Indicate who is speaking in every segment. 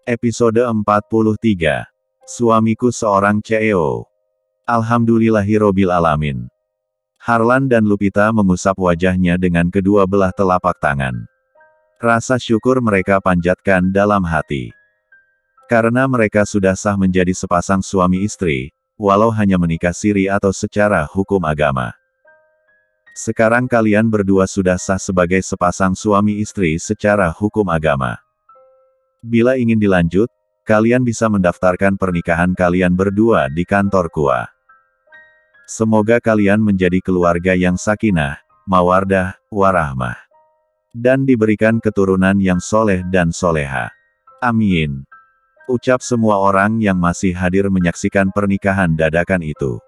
Speaker 1: Episode 43. Suamiku seorang CEO. Alhamdulillahirobbil alamin. Harlan dan Lupita mengusap wajahnya dengan kedua belah telapak tangan. Rasa syukur mereka panjatkan dalam hati. Karena mereka sudah sah menjadi sepasang suami istri, walau hanya menikah siri atau secara hukum agama. Sekarang kalian berdua sudah sah sebagai sepasang suami istri secara hukum agama. Bila ingin dilanjut, kalian bisa mendaftarkan pernikahan kalian berdua di kantor KUA. Semoga kalian menjadi keluarga yang sakinah, mawardah, warahmah. Dan diberikan keturunan yang soleh dan soleha. Amin. Ucap semua orang yang masih hadir menyaksikan pernikahan dadakan itu.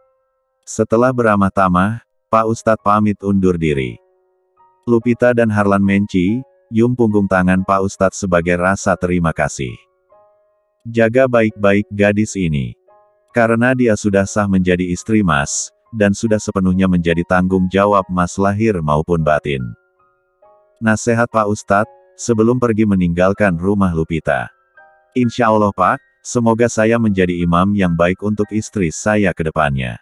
Speaker 1: Setelah beramah tamah, Pak Ustadz pamit undur diri. Lupita dan Harlan menci, Yum punggung tangan Pak Ustadz sebagai rasa terima kasih. Jaga baik-baik gadis ini. Karena dia sudah sah menjadi istri Mas, dan sudah sepenuhnya menjadi tanggung jawab Mas lahir maupun batin. Nasihat Pak Ustadz, sebelum pergi meninggalkan rumah Lupita. Insya Allah Pak, semoga saya menjadi imam yang baik untuk istri saya ke depannya.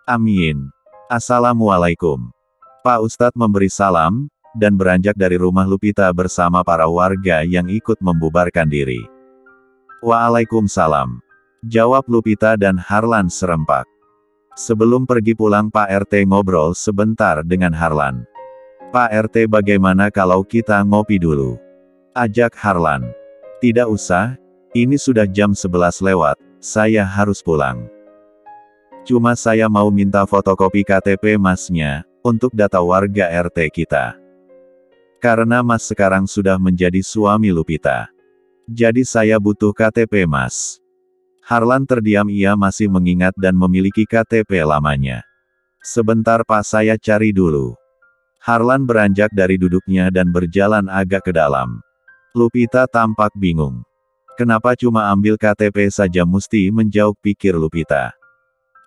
Speaker 1: Amin. Assalamualaikum. Pak Ustadz memberi salam, dan beranjak dari rumah Lupita bersama para warga yang ikut membubarkan diri. Waalaikumsalam. Jawab Lupita dan Harlan serempak. Sebelum pergi pulang Pak RT ngobrol sebentar dengan Harlan. Pak RT bagaimana kalau kita ngopi dulu? Ajak Harlan. Tidak usah, ini sudah jam 11 lewat, saya harus pulang. Cuma saya mau minta fotokopi KTP Masnya, untuk data warga RT kita. Karena Mas sekarang sudah menjadi suami Lupita. Jadi saya butuh KTP Mas. Harlan terdiam, ia masih mengingat dan memiliki KTP lamanya. Sebentar Pak, saya cari dulu. Harlan beranjak dari duduknya dan berjalan agak ke dalam. Lupita tampak bingung. Kenapa cuma ambil KTP saja mesti menjauh, pikir Lupita.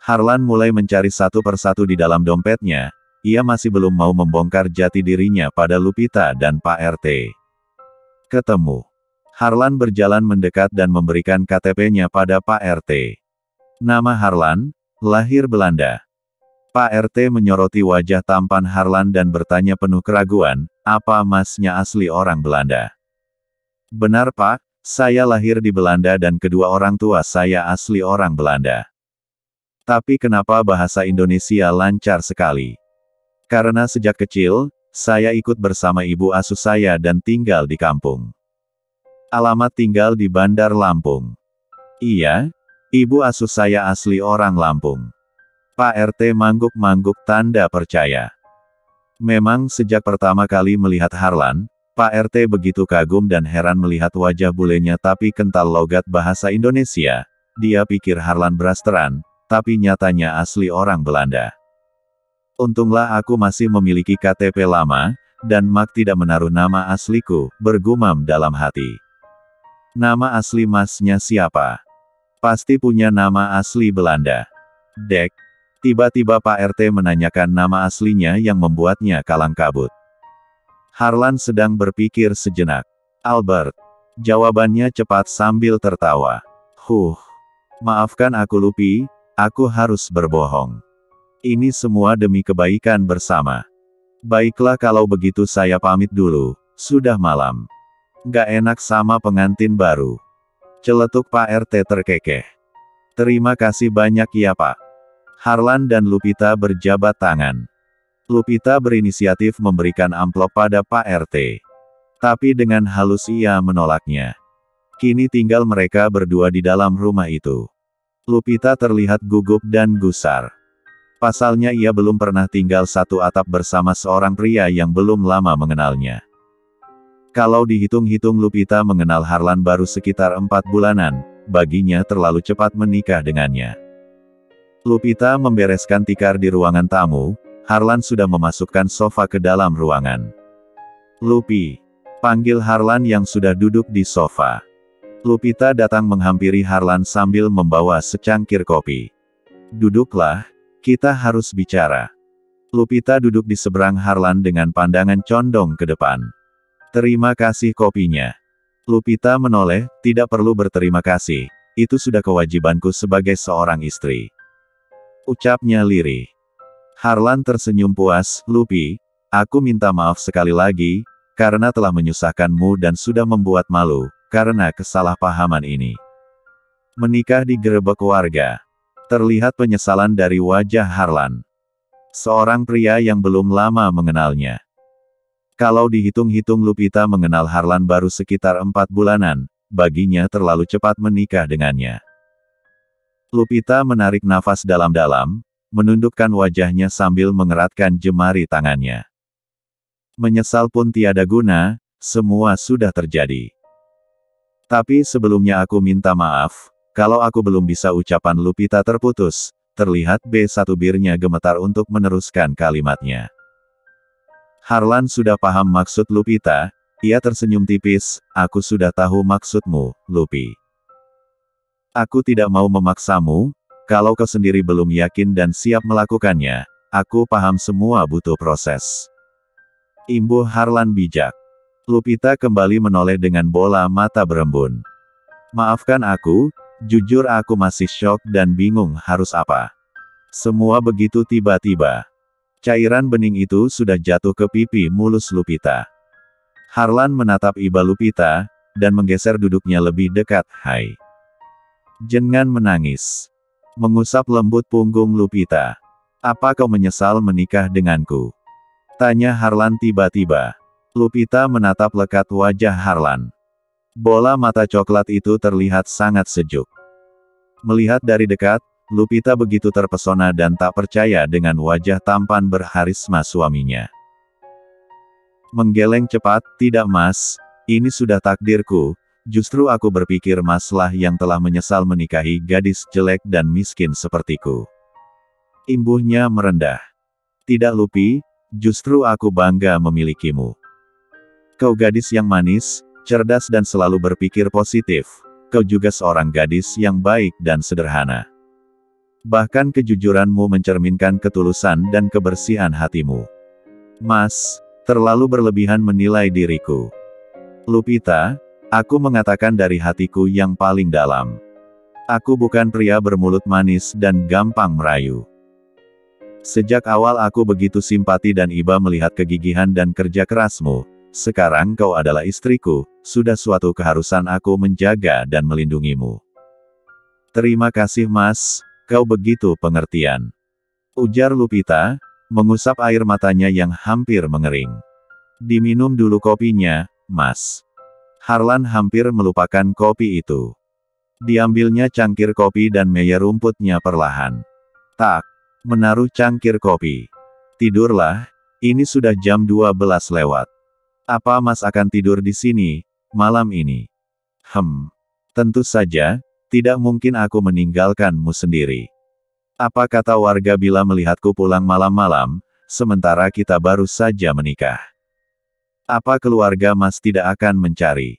Speaker 1: Harlan mulai mencari satu persatu di dalam dompetnya. Ia masih belum mau membongkar jati dirinya pada Lupita dan Pak RT. Ketemu. Harlan berjalan mendekat dan memberikan KTP-nya pada Pak RT. Nama Harlan, lahir Belanda. Pak RT menyoroti wajah tampan Harlan dan bertanya penuh keraguan, apa Masnya asli orang Belanda? Benar Pak, saya lahir di Belanda dan kedua orang tua saya asli orang Belanda. Tapi kenapa bahasa Indonesia lancar sekali? Karena sejak kecil, saya ikut bersama ibu asuh saya dan tinggal di kampung. Alamat tinggal di Bandar Lampung. Iya, ibu asuh saya asli orang Lampung. Pak RT mangguk-mangguk tanda percaya. Memang sejak pertama kali melihat Harlan, Pak RT begitu kagum dan heran melihat wajah bulenya tapi kental logat bahasa Indonesia. Dia pikir Harlan Brasteran, tapi nyatanya asli orang Belanda. Untunglah aku masih memiliki KTP lama, dan Mak tidak menaruh nama asliku, bergumam dalam hati. Nama asli Masnya siapa? Pasti punya nama asli Belanda. Dek. Tiba-tiba Pak RT menanyakan nama aslinya yang membuatnya kalang kabut. Harlan sedang berpikir sejenak. Albert. Jawabannya cepat sambil tertawa. Maafkan aku Lupi, aku harus berbohong. Ini semua demi kebaikan bersama. Baiklah kalau begitu saya pamit dulu, sudah malam. Gak enak sama pengantin baru. Celetuk Pak RT terkekeh. Terima kasih banyak ya Pak. Harlan dan Lupita berjabat tangan. Lupita berinisiatif memberikan amplop pada Pak RT. Tapi dengan halus ia menolaknya. Kini tinggal mereka berdua di dalam rumah itu. Lupita terlihat gugup dan gusar. Pasalnya ia belum pernah tinggal satu atap bersama seorang pria yang belum lama mengenalnya. Kalau dihitung-hitung Lupita mengenal Harlan baru sekitar 4 bulanan, baginya terlalu cepat menikah dengannya. Lupita membereskan tikar di ruangan tamu, Harlan sudah memasukkan sofa ke dalam ruangan. Lupi, panggil Harlan yang sudah duduk di sofa. Lupita datang menghampiri Harlan sambil membawa secangkir kopi. Duduklah. Kita harus bicara. Lupita duduk di seberang Harlan dengan pandangan condong ke depan. Terima kasih kopinya. Lupita menoleh, tidak perlu berterima kasih. Itu sudah kewajibanku sebagai seorang istri. Ucapnya lirih. Harlan tersenyum puas, Lupi, aku minta maaf sekali lagi, karena telah menyusahkanmu dan sudah membuat malu, karena kesalahpahaman ini. Menikah digerebek warga. Terlihat penyesalan dari wajah Harlan. Seorang pria yang belum lama mengenalnya. Kalau dihitung-hitung Lupita mengenal Harlan baru sekitar 4 bulanan, baginya terlalu cepat menikah dengannya. Lupita menarik nafas dalam-dalam, menundukkan wajahnya sambil mengeratkan jemari tangannya. Menyesal pun tiada guna, semua sudah terjadi. Tapi sebelumnya aku minta maaf, kalau aku belum bisa ucapan Lupita terputus, terlihat B1 birnya gemetar untuk meneruskan kalimatnya. Harlan sudah paham maksud Lupita, ia tersenyum tipis, aku sudah tahu maksudmu, Lupi. Aku tidak mau memaksamu, kalau kau sendiri belum yakin dan siap melakukannya, aku paham semua butuh proses. Imbuh Harlan bijak. Lupita kembali menoleh dengan bola mata berembun. Maafkan aku, jujur aku masih syok dan bingung harus apa. Semua begitu tiba-tiba. Cairan bening itu sudah jatuh ke pipi mulus Lupita. Harlan menatap iba Lupita, dan menggeser duduknya lebih dekat, hai. Jangan menangis. Mengusap lembut punggung Lupita. Apa kau menyesal menikah denganku? Tanya Harlan tiba-tiba. Lupita menatap lekat wajah Harlan. Bola mata coklat itu terlihat sangat sejuk. Melihat dari dekat, Lupita begitu terpesona dan tak percaya dengan wajah tampan berharisma suaminya. Menggeleng cepat, tidak mas, ini sudah takdirku, justru aku berpikir maslah yang telah menyesal menikahi gadis jelek dan miskin sepertiku. Imbuhnya merendah. Tidak Lupi, justru aku bangga memilikimu. Kau gadis yang manis, cerdas dan selalu berpikir positif, kau juga seorang gadis yang baik dan sederhana. Bahkan kejujuranmu mencerminkan ketulusan dan kebersihan hatimu. Mas, terlalu berlebihan menilai diriku. Lupita, aku mengatakan dari hatiku yang paling dalam. Aku bukan pria bermulut manis dan gampang merayu. Sejak awal aku begitu simpati dan iba melihat kegigihan dan kerja kerasmu. Sekarang kau adalah istriku, sudah suatu keharusan aku menjaga dan melindungimu. Terima kasih mas, kau begitu pengertian. Ujar Lupita, mengusap air matanya yang hampir mengering. Diminum dulu kopinya, mas. Harlan hampir melupakan kopi itu. Diambilnya cangkir kopi dan meja rumputnya perlahan. Tak, menaruh cangkir kopi. Tidurlah, ini sudah jam 12 lewat. Apa mas akan tidur di sini, malam ini? Tentu saja, tidak mungkin aku meninggalkanmu sendiri. Apa kata warga bila melihatku pulang malam-malam, sementara kita baru saja menikah? Apa keluarga mas tidak akan mencari?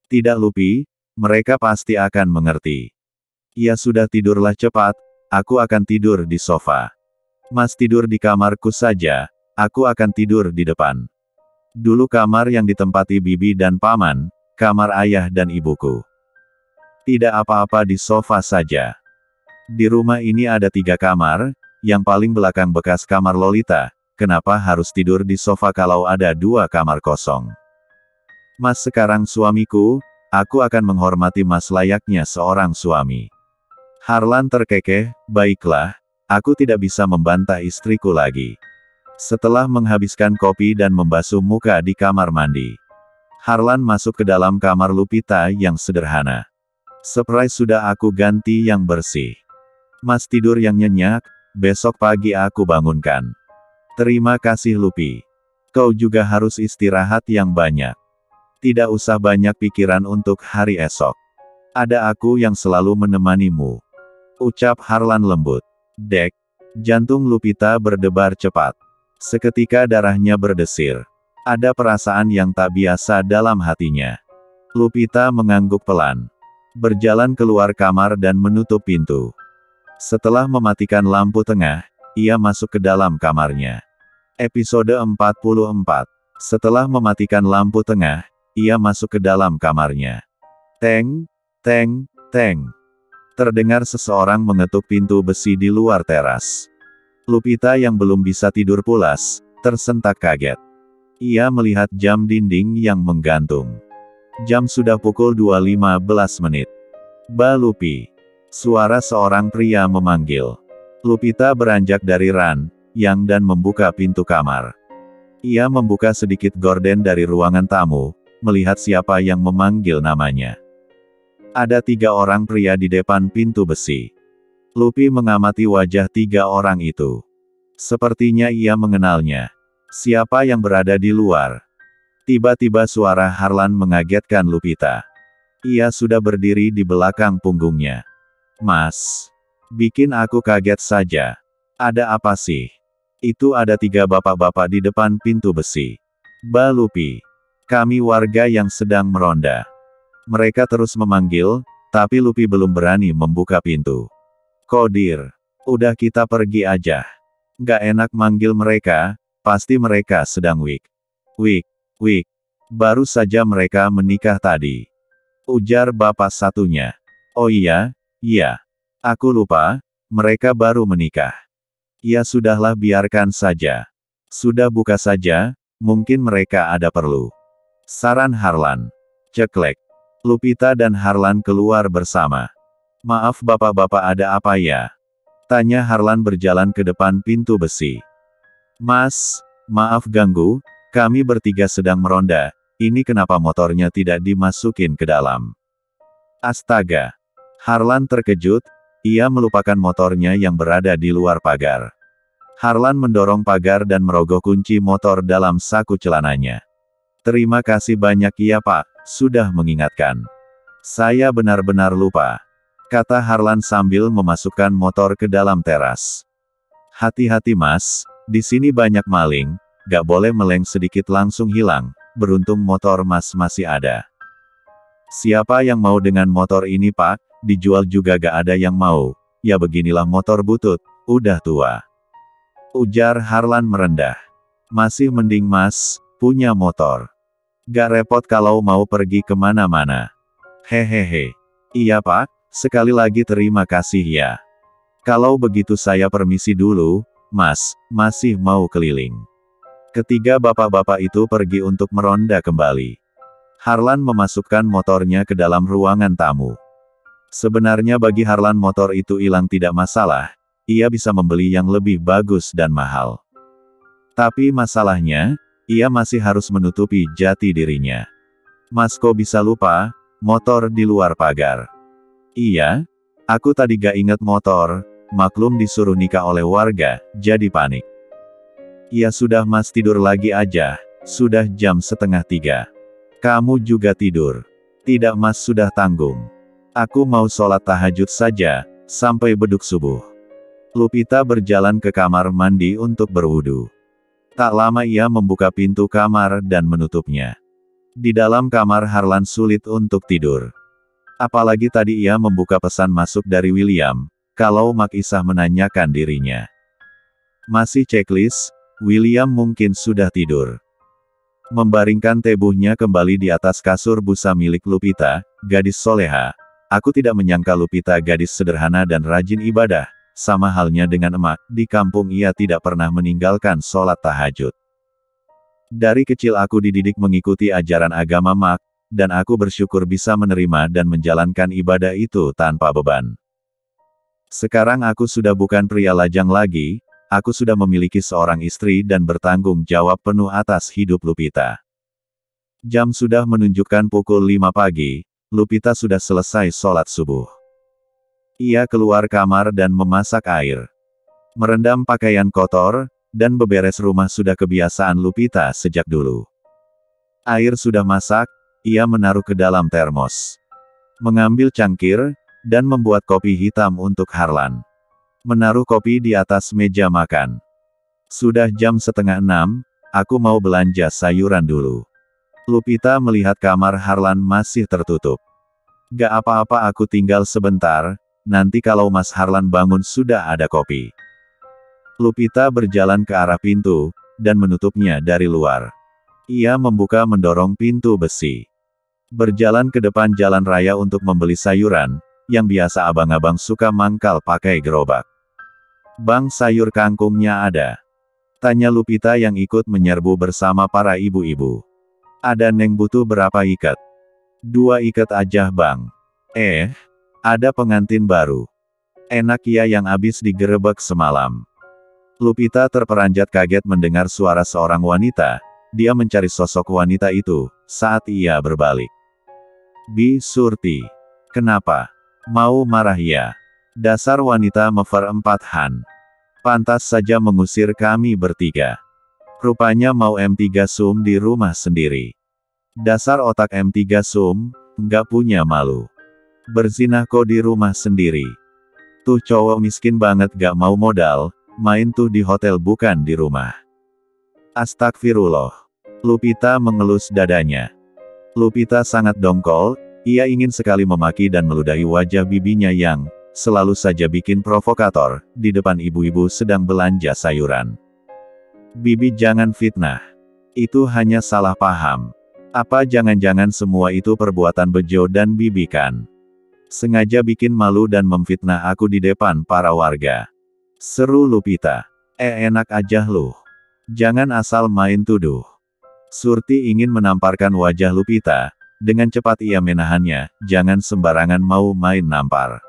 Speaker 1: Tidak Lupi, mereka pasti akan mengerti. Ya sudah tidurlah cepat, aku akan tidur di sofa. Mas tidur di kamarku saja, aku akan tidur di depan. Dulu kamar yang ditempati bibi dan paman, kamar ayah dan ibuku. Tidak apa-apa di sofa saja. Di rumah ini ada 3 kamar, yang paling belakang bekas kamar Lolita, kenapa harus tidur di sofa kalau ada 2 kamar kosong? Mas sekarang suamiku, aku akan menghormati mas layaknya seorang suami. Harlan terkekeh, baiklah, aku tidak bisa membantah istriku lagi. Setelah menghabiskan kopi dan membasuh muka di kamar mandi, Harlan masuk ke dalam kamar Lupita yang sederhana. Surprise sudah aku ganti yang bersih. Mas tidur yang nyenyak, besok pagi aku bangunkan. Terima kasih Lupi. Kau juga harus istirahat yang banyak. Tidak usah banyak pikiran untuk hari esok. Ada aku yang selalu menemanimu. Ucap Harlan lembut. Dek, jantung Lupita berdebar cepat. Seketika darahnya berdesir. Ada perasaan yang tak biasa dalam hatinya. Lupita mengangguk pelan. Berjalan keluar kamar dan menutup pintu. Setelah mematikan lampu tengah, ia masuk ke dalam kamarnya. Episode 44. Setelah mematikan lampu tengah, ia masuk ke dalam kamarnya. Teng, teng, teng. Terdengar seseorang mengetuk pintu besi di luar teras. Lupita yang belum bisa tidur pulas, tersentak kaget. Ia melihat jam dinding yang menggantung. Jam sudah pukul 2.15 menit. "Ba Lupi." Suara seorang pria memanggil. Lupita beranjak dari ranjang dan membuka pintu kamar. Ia membuka sedikit gorden dari ruangan tamu, melihat siapa yang memanggil namanya. Ada 3 orang pria di depan pintu besi. Lupi mengamati wajah 3 orang itu. Sepertinya ia mengenalnya. Siapa yang berada di luar? Tiba-tiba suara Harlan mengagetkan Lupita. Ia sudah berdiri di belakang punggungnya. "Mas, bikin aku kaget saja. Ada apa sih?" Itu ada 3 bapak-bapak di depan pintu besi. "Ba Lupi, kami warga yang sedang meronda." Mereka terus memanggil, tapi Lupi belum berani membuka pintu. "Kodir, udah kita pergi aja. Gak enak manggil mereka, pasti mereka sedang wik. Wik, baru saja mereka menikah tadi," ujar bapak satunya. "Oh iya, aku lupa, mereka baru menikah." "Ya sudahlah, biarkan saja. Sudah buka saja, mungkin mereka ada perlu," saran Harlan. Ceklek. Lupita dan Harlan keluar bersama. "Maaf bapak-bapak, ada apa ya?" tanya Harlan berjalan ke depan pintu besi. "Mas, maaf ganggu, kami bertiga sedang meronda, ini kenapa motornya tidak dimasukin ke dalam?" Astaga! Harlan terkejut, ia melupakan motornya yang berada di luar pagar. Harlan mendorong pagar dan merogoh kunci motor dalam saku celananya. "Terima kasih banyak ya Pak, sudah mengingatkan. Saya benar-benar lupa," kata Harlan sambil memasukkan motor ke dalam teras. "Hati-hati Mas, di sini banyak maling, gak boleh meleng sedikit langsung hilang, beruntung motor Mas masih ada." "Siapa yang mau dengan motor ini Pak? Dijual juga gak ada yang mau, ya beginilah motor butut, udah tua," ujar Harlan merendah. "Masih mending Mas punya motor. Gak repot kalau mau pergi kemana-mana." "Hehehe. Iya Pak, sekali lagi terima kasih ya. Kalau begitu saya permisi dulu, Mas, masih mau keliling." Ketiga bapak-bapak itu pergi untuk meronda kembali. Harlan memasukkan motornya ke dalam ruangan tamu. Sebenarnya bagi Harlan motor itu hilang tidak masalah, ia bisa membeli yang lebih bagus dan mahal. Tapi masalahnya, ia masih harus menutupi jati dirinya. "Mas kok bisa lupa, motor di luar pagar?" "Iya, aku tadi gak inget motor, maklum disuruh nikah oleh warga, jadi panik." "Ya sudah Mas tidur lagi aja, sudah jam 2:30. Kamu juga tidur." "Tidak Mas, sudah tanggung. Aku mau sholat tahajud saja, sampai beduk subuh." Lupita berjalan ke kamar mandi untuk berwudu. Tak lama ia membuka pintu kamar dan menutupnya. Di dalam kamar Harlan sulit untuk tidur. Apalagi tadi ia membuka pesan masuk dari William, kalau Mak Isah menanyakan dirinya. Masih checklist, William mungkin sudah tidur. Membaringkan tubuhnya kembali di atas kasur busa milik Lupita, gadis soleha. Aku tidak menyangka Lupita gadis sederhana dan rajin ibadah, sama halnya dengan emak, di kampung ia tidak pernah meninggalkan sholat tahajud. Dari kecil aku dididik mengikuti ajaran agama Mak, dan aku bersyukur bisa menerima dan menjalankan ibadah itu tanpa beban. Sekarang aku sudah bukan pria lajang lagi, aku sudah memiliki seorang istri dan bertanggung jawab penuh atas hidup Lupita. Jam sudah menunjukkan pukul 5 pagi, Lupita sudah selesai sholat subuh. Ia keluar kamar dan memasak air. Merendam pakaian kotor, dan beberes rumah sudah kebiasaan Lupita sejak dulu. Air sudah masak, ia menaruh ke dalam termos. Mengambil cangkir, dan membuat kopi hitam untuk Harlan. Menaruh kopi di atas meja makan. Sudah jam 5:30, aku mau belanja sayuran dulu. Lupita melihat kamar Harlan masih tertutup. Gak apa-apa, aku tinggal sebentar, nanti kalau Mas Harlan bangun sudah ada kopi. Lupita berjalan ke arah pintu, dan menutupnya dari luar. Ia membuka mendorong pintu besi. Berjalan ke depan jalan raya untuk membeli sayuran, yang biasa abang-abang suka mangkal pakai gerobak. Bang, sayur kangkungnya ada? Tanya Lupita yang ikut menyerbu bersama para ibu-ibu. Ada, Neng, butuh berapa ikat? 2 ikat aja, Bang. Ada pengantin baru. Enak ya yang habis digerebek semalam. Lupita terperanjat kaget mendengar suara seorang wanita. Dia mencari sosok wanita itu, saat ia berbalik. Bi Surti. Kenapa? Mau marah ya? Dasar wanita memperempatkan. Pantas saja mengusir kami bertiga. Rupanya mau M3 sum di rumah sendiri. Dasar otak M3 sum, nggak punya malu. Berzinah kok di rumah sendiri. Tuh cowok miskin banget gak mau modal, main tuh di hotel bukan di rumah. Astagfirullah. Lupita mengelus dadanya. Lupita sangat dongkol, ia ingin sekali memaki dan meludahi wajah bibinya yang selalu saja bikin provokator, di depan ibu-ibu sedang belanja sayuran. Bibi, jangan fitnah. Itu hanya salah paham. Apa jangan-jangan semua itu perbuatan bejo dan bibi kan? Sengaja bikin malu dan memfitnah aku di depan para warga. Seru Lupita. Enak aja lu. Jangan asal main tuduh. Surti ingin menamparkan wajah Lupita. Dengan cepat ia menahannya, jangan sembarangan mau main nampar.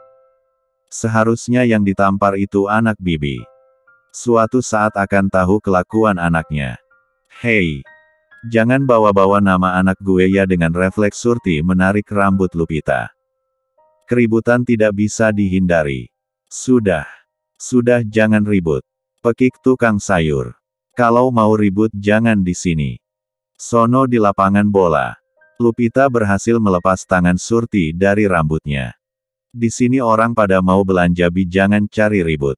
Speaker 1: Seharusnya yang ditampar itu anak bibi. Suatu saat akan tahu kelakuan anaknya. Hei, jangan bawa-bawa nama anak gue ya. Dengan refleks Surti menarik rambut Lupita. Keributan tidak bisa dihindari. Sudah jangan ribut. Pekik tukang sayur. Kalau mau ribut jangan di sini. Sono di lapangan bola. Lupita berhasil melepas tangan Surti dari rambutnya. Di sini orang pada mau belanja, Bi, jangan cari ribut.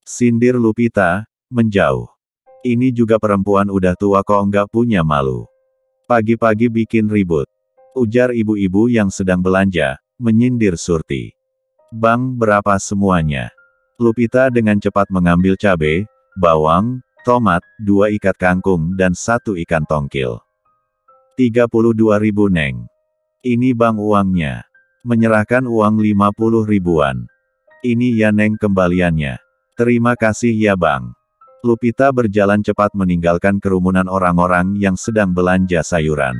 Speaker 1: Sindir Lupita, menjauh. Ini juga perempuan udah tua kok nggak punya malu. Pagi-pagi bikin ribut. Ujar ibu-ibu yang sedang belanja, menyindir Surti. Bang, berapa semuanya? Lupita dengan cepat mengambil cabai, bawang, tomat, 2 ikat kangkung dan 1 ikan tongkil. 32.000, Neng. Ini Bang uangnya. Menyerahkan uang 50 ribuan. Ini ya, Neng, kembaliannya. Terima kasih ya, Bang. Lupita berjalan cepat meninggalkan kerumunan orang-orang yang sedang belanja sayuran.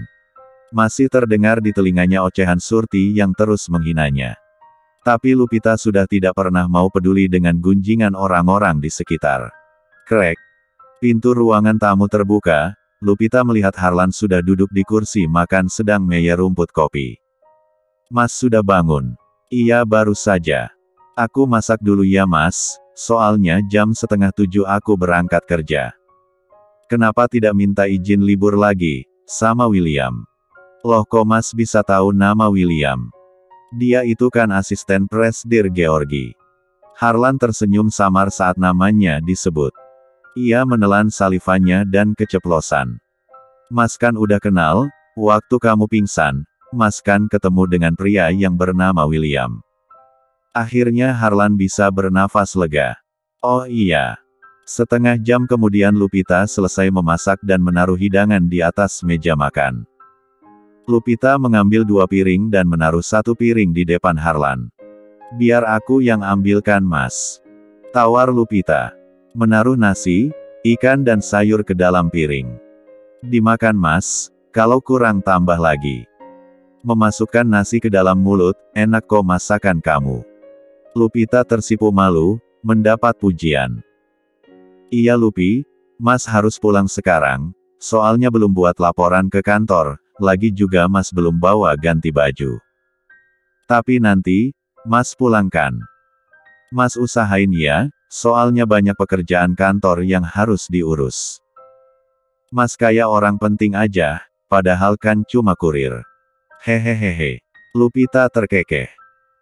Speaker 1: Masih terdengar di telinganya ocehan Surti yang terus menghinanya. Tapi Lupita sudah tidak pernah mau peduli dengan gunjingan orang-orang di sekitar. Krek. Pintu ruangan tamu terbuka, Lupita melihat Harlan sudah duduk di kursi makan sedang meyek rumput kopi. Mas sudah bangun? Iya, baru saja. Aku masak dulu ya, Mas, soalnya jam 6:30 aku berangkat kerja. Kenapa tidak minta izin libur lagi, sama William? Loh, kok Mas bisa tahu nama William? Dia itu kan asisten Presdir Georgi. Harlan tersenyum samar saat namanya disebut. Ia menelan salivannya dan keceplosan. Mas kan udah kenal, waktu kamu pingsan, Mas kan ketemu dengan pria yang bernama William. Akhirnya Harlan bisa bernafas lega. Oh iya. Setengah jam kemudian Lupita selesai memasak dan menaruh hidangan di atas meja makan. Lupita mengambil 2 piring dan menaruh 1 piring di depan Harlan. Biar aku yang ambilkan, Mas. Tawar Lupita. Menaruh nasi, ikan dan sayur ke dalam piring. Dimakan, Mas, kalau kurang tambah lagi. Memasukkan nasi ke dalam mulut, enak kok masakan kamu. Lupita tersipu malu, mendapat pujian. Iya Lupi, Mas harus pulang sekarang, soalnya belum buat laporan ke kantor, lagi juga Mas belum bawa ganti baju. Tapi nanti, Mas pulangkan. Mas usahain ya, soalnya banyak pekerjaan kantor yang harus diurus. Mas kayak orang penting aja, padahal kan cuma kurir. Hehehehe. Lupita terkekeh.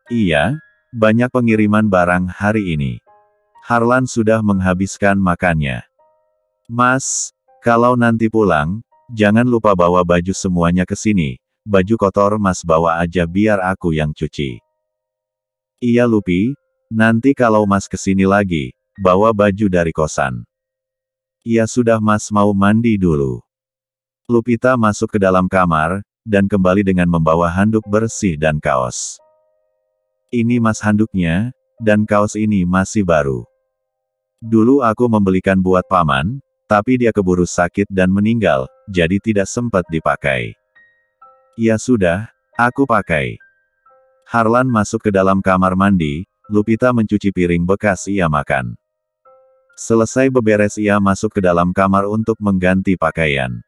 Speaker 1: Iya, banyak pengiriman barang hari ini. Harlan sudah menghabiskan makannya. Mas, kalau nanti pulang, jangan lupa bawa baju semuanya ke sini. Baju kotor Mas bawa aja biar aku yang cuci. Iya Lupi, nanti kalau Mas kesini lagi, bawa baju dari kosan. Iya sudah, Mas mau mandi dulu. Lupita masuk ke dalam kamar, dan kembali dengan membawa handuk bersih dan kaos. Ini mas handuknya, dan kaos ini masih baru. Dulu aku membelikan buat paman, tapi dia keburu sakit dan meninggal, jadi tidak sempat dipakai. Ya sudah, aku pakai. Harlan masuk ke dalam kamar mandi, Lupita mencuci piring bekas ia makan. Selesai beberes ia masuk ke dalam kamar untuk mengganti pakaian.